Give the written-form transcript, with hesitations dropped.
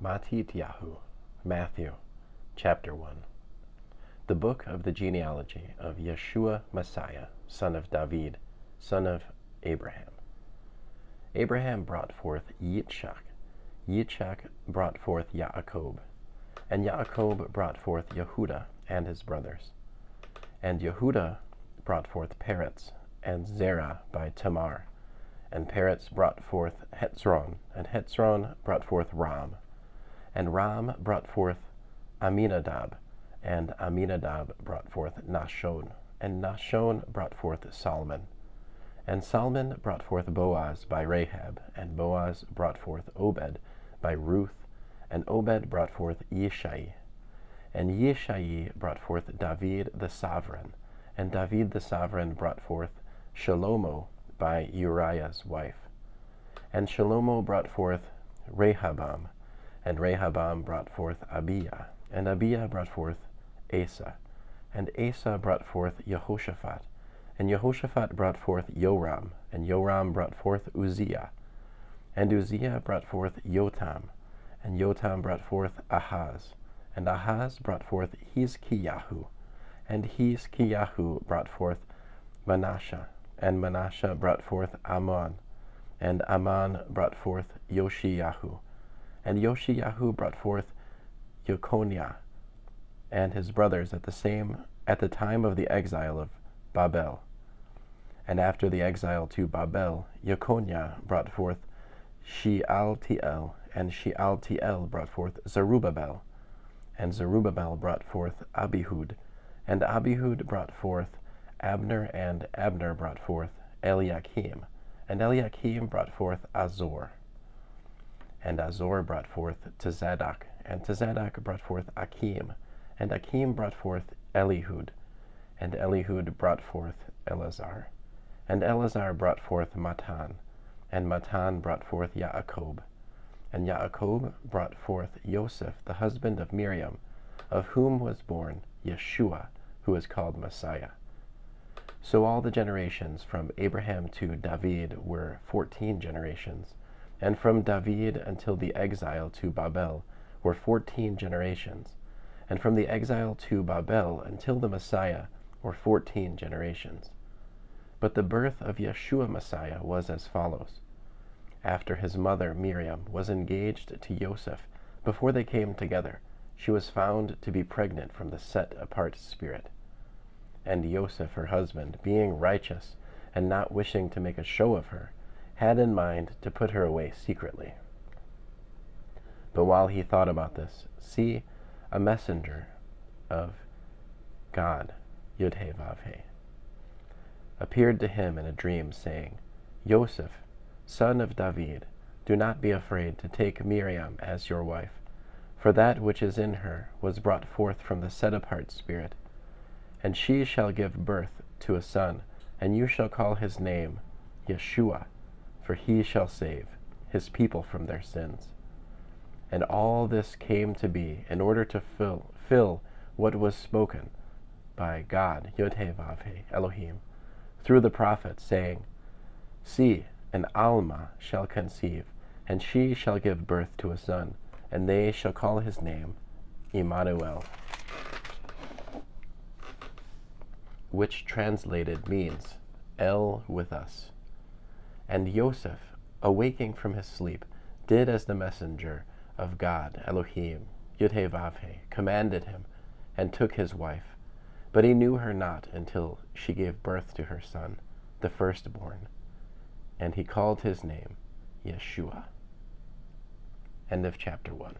Mattithyahu, Matthew, chapter 1. The book of the genealogy of Yeshua Messiah, son of David, son of Abraham. Abraham brought forth Yitzchak. Yitzchak brought forth Yaakov. And Yaakov brought forth Yehudah and his brothers. And Yehudah brought forth Peretz and Zerah by Tamar. And Peretz brought forth Hezron, and Hezron brought forth Ram. And Ram brought forth Aminadab, and Aminadab brought forth Nahshon, and Nahshon brought forth Salmon. And Salmon brought forth Boaz by Rahab, and Boaz brought forth Obed by Ruth, and Obed brought forth Yishai. And Yishai brought forth David the sovereign, and David the sovereign brought forth Shalomo by Uriah's wife. And Shalomo brought forth Rehoboam, and Rehoboam brought forth Abiah, and Abiah brought forth Asa, and Asa brought forth Jehoshaphat, and Jehoshaphat brought forth Joram, and Joram brought forth Uzziah, and Uzziah brought forth Jotam, and Jotam brought forth Ahaz, and Ahaz brought forth Hizkiyahu, and Hizkiyahu brought forth Manasseh, and Manasseh brought forth Ammon, and Ammon brought forth Yoshiyahu, and Yoshiyahu brought forth Jeconiah and his brothers at the time of the exile of Babel. And after the exile to Babel, Jeconiah brought forth Shealtiel, and Shealtiel brought forth Zerubbabel, and Zerubbabel brought forth Abihud, and Abihud brought forth Abner, and Abner brought forth Eliakim, and Eliakim brought forth Azor. And Azor brought forth Tezadok, and Tezadok brought forth Akim, and Akim brought forth Elihud, and Elihud brought forth Eleazar, and Eleazar brought forth Matan, and Matan brought forth Yaakov, and Yaakov brought forth Joseph, the husband of Miriam, of whom was born Yeshua, who is called Messiah. So all the generations from Abraham to David were 14 generations, and from David until the exile to Babel were 14 generations, and from the exile to Babel until the Messiah were 14 generations. But the birth of Yeshua Messiah was as follows. After his mother Miriam was engaged to Joseph, before they came together, she was found to be pregnant from the set-apart spirit. And Joseph, her husband, being righteous and not wishing to make a show of her, had in mind to put her away secretly. But while he thought about this, see, a messenger of God, Yud-He-Vav-He, appeared to him in a dream, saying, Joseph, son of David, do not be afraid to take Miriam as your wife, for that which is in her was brought forth from the set-apart spirit. And she shall give birth to a son, and you shall call his name Yeshua, for he shall save his people from their sins. And all this came to be in order to fill what was spoken by God, Yud-He-Vav-He, Elohim, through the prophet, saying, See, an Alma shall conceive, and she shall give birth to a son, and they shall call his name Immanuel, which translated means El with us. And Joseph, awaking from his sleep, did as the messenger of God, Elohim, Yud-He-Vav-He, commanded him, and took his wife. But he knew her not until she gave birth to her son, the firstborn. And he called his name Yeshua. End of chapter 1.